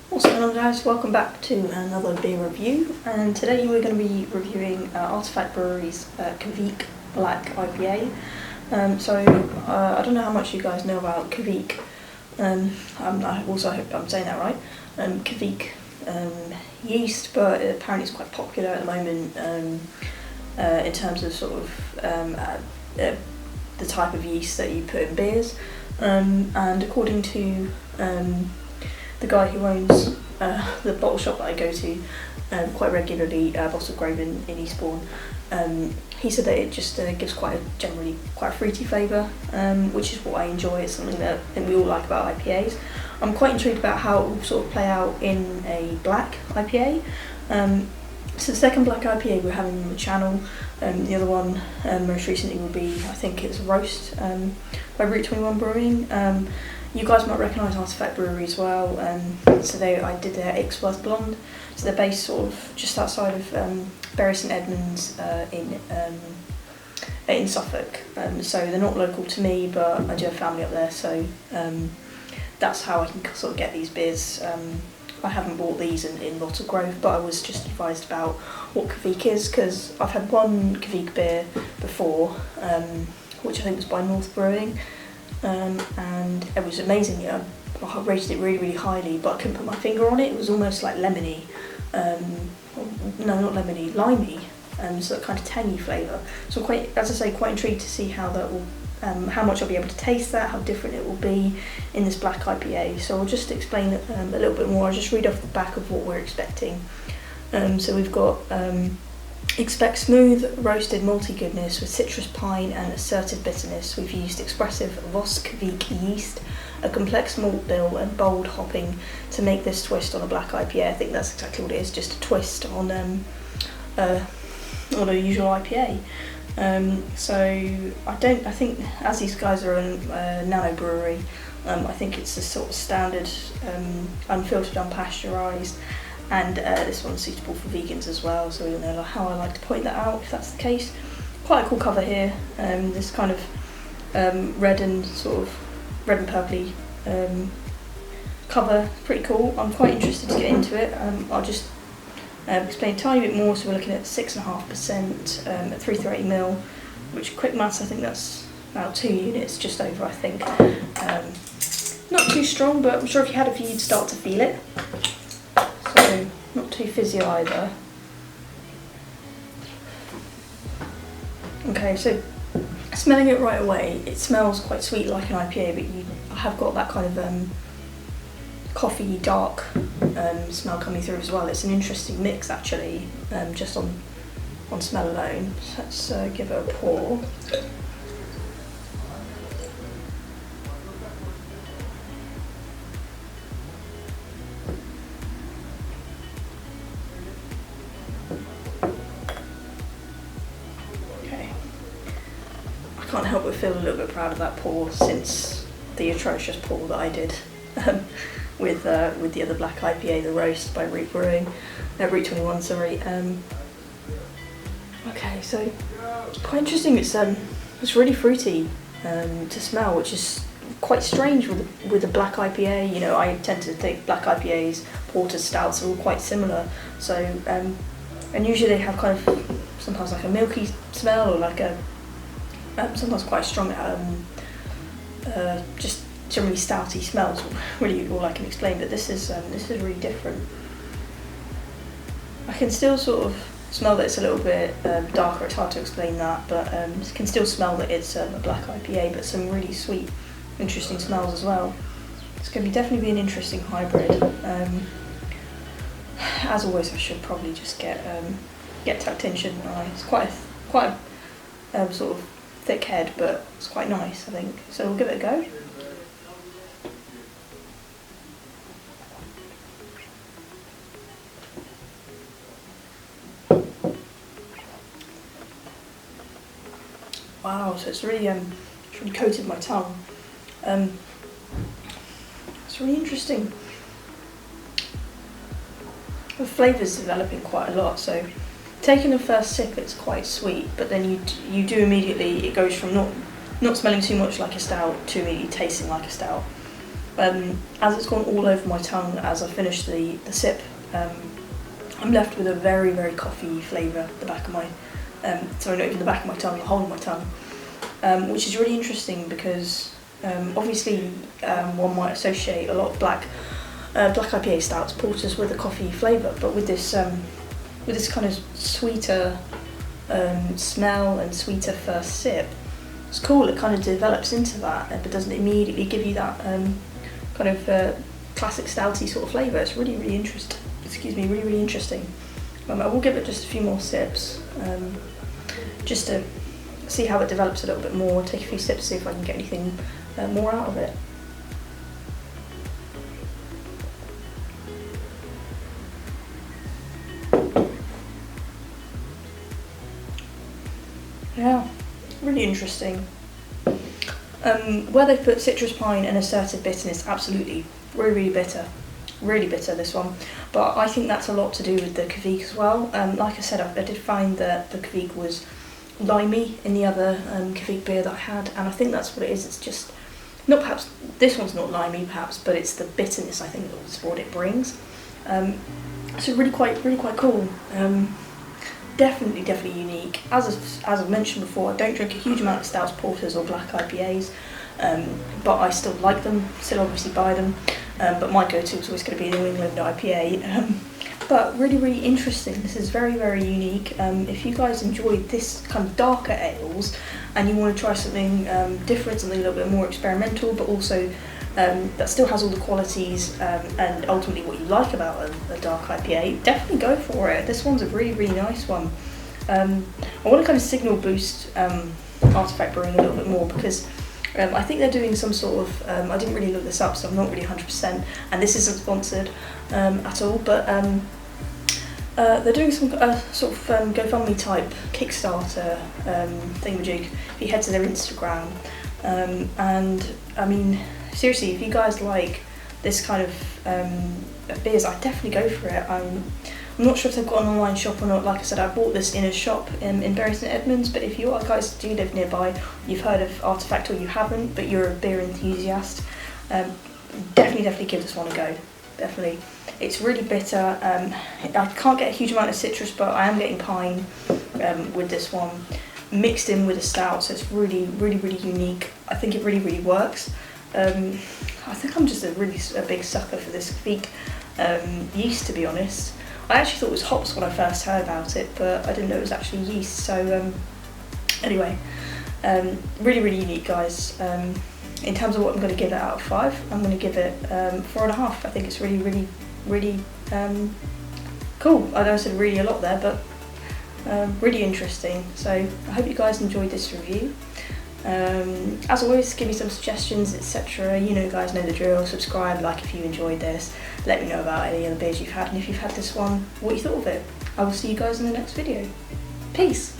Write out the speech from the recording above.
What's going on, guys? Welcome back to another beer review, and today we're going to be reviewing Artefact Brewery's Kveik Black IPA. I don't know how much you guys know about Kveik. I also hope I'm saying that right. Kveik yeast, but apparently it's quite popular at the moment in terms of sort of the type of yeast that you put in beers. And according to the guy who owns the bottle shop that I go to quite regularly, Bottle Grove in Eastbourne, he said that it just gives generally quite a fruity flavour, which is what I enjoy. It's something that I think we all like about IPAs. I'm quite intrigued about how it will sort of play out in a black IPA. So the second black IPA we're having on the channel, the other one most recently will be, I think it's Roast by Route 21 Brewing. You guys might recognise Artefact Brewery as well. I did their Ixworth Blonde. So they're based sort of just outside of Bury St Edmunds in Suffolk. So they're not local to me, but I do have family up there. So that's how I can sort of get these beers. I haven't bought these in Bottle Grove, but I was just advised about what Kveik is, because I've had one Kveik beer before, which I think was by North Brewing. And it was amazing. I rated it really, really highly, but I couldn't put my finger on it. It was almost like lemony. No, not lemony, limey. So kind of tangy flavour. So I'm quite, as I say, quite intrigued to see how that will, how much I'll be able to taste that, how different it will be in this black IPA. So I'll just explain it a little bit more. I'll just read off the back of what we're expecting. So we've got expect smooth, roasted, malty goodness with citrus pine and assertive bitterness. We've used expressive Voss Kveik yeast, a complex malt bill and bold hopping to make this twist on a black IPA. I think that's exactly what it is, just a twist on a usual IPA. I think as these guys are a nano brewery, I think it's a sort of standard unfiltered, unpasteurised. And this one's suitable for vegans as well, so you'll know how I like to point that out if that's the case. Quite a cool cover here, this kind of red and purpley cover, pretty cool. I'm quite interested to get into it. I'll just explain a tiny bit more. So we're looking at 6.5% at 380ml, which quick maths, I think that's about 2 units, just over I think. Not too strong, but I'm sure if you had a few you'd start to feel it. So not too fizzy either. Okay, so smelling it right away, it smells quite sweet like an IPA, but you have got that kind of coffee dark smell coming through as well. It's an interesting mix actually, just on smell alone. So let's give it a pour. I can't help but feel a little bit proud of that pour, since the atrocious pour that I did with the other black IPA, the Roast by Route Brewing, Route 21, sorry. Okay, so it's quite interesting. It's really fruity to smell, which is quite strange with a black IPA. You know, I tend to think black IPAs, porters, stouts are all quite similar. So and usually they have kind of sometimes like a milky smell, or like a sometimes quite strong, just generally stouty smells. Really, all I can explain. But this is really different. I can still sort of smell that it's a little bit darker. It's hard to explain that, but can still smell that it's a black IPA. But some really sweet, interesting smells as well. It's going to definitely be an interesting hybrid. As always, I should probably just get Tactintion. It's quite a sort of thick head, but it's quite nice, I think. So we'll give it a go. Wow, so it's really coated my tongue. It's really interesting. The flavour's developing quite a lot, so taking the first sip, it's quite sweet, but then you do immediately, it goes from not smelling too much like a stout to immediately tasting like a stout. As it's gone all over my tongue as I finished the sip, I'm left with a very, very coffee flavour at the back of my, sorry, not even the back of my tongue, the whole of my tongue, which is really interesting because obviously one might associate a lot of black IPA stouts, porters with a coffee flavour, but with this kind of sweeter smell and sweeter first sip, it's cool. It kind of develops into that, but doesn't immediately give you that kind of classic stouty sort of flavour. It's really, really interesting. Excuse me, really, really interesting. I will give it just a few more sips, just to see how it develops a little bit more. Take a few sips, see if I can get anything more out of it. Yeah, really interesting. Where they've put citrus pine and assertive bitterness, absolutely, really bitter this one, but I think that's a lot to do with the Kveik as well. Like I said, I did find that the Kveik was limey in the other Kveik beer that I had, and I think that's what it is. It's just, not perhaps, this one's not limey perhaps, but it's the bitterness I think that's what it brings. So really quite cool. Definitely unique. As I've mentioned before, I don't drink a huge amount of stouts, porters or black IPAs, but I still like them, still obviously buy them, but my go-to is always going to be the New England IPA. But really interesting. This is very unique. If you guys enjoyed this kind of darker ales and you want to try something different, something a little bit more experimental, but also that still has all the qualities and ultimately what you like about a dark IPA, definitely go for it. This one's a really nice one. I want to kind of signal boost Artefact Brewing a little bit more because I think they're doing some sort of, I didn't really look this up so I'm not really 100%, and this isn't sponsored at all, but they're doing some sort of GoFundMe type Kickstarter thingamajig if you head to their Instagram, and I mean, seriously, if you guys like this kind of beers, I'd definitely go for it. I'm not sure if they've got an online shop or not. Like I said, I bought this in a shop in Bury St Edmunds, but if you guys do live nearby, you've heard of Artefact or you haven't, but you're a beer enthusiast, definitely give this one a go. Definitely. It's really bitter. I can't get a huge amount of citrus, but I am getting pine with this one, mixed in with a stout, so it's really unique. I think it really works. I think I'm just a big sucker for this Kveik yeast, to be honest. I actually thought it was hops when I first heard about it, but I didn't know it was actually yeast. So anyway, really unique, guys. In terms of what I'm going to give it out of 5, I'm going to give it 4.5. I think it's really cool. I know I said really a lot there, but really interesting. So I hope you guys enjoyed this review. As always, give me some suggestions, etc. You guys know the drill. Subscribe, like if you enjoyed this. Let me know about any other beers you've had, and if you've had this one, what you thought of it. I will see you guys in the next video. Peace!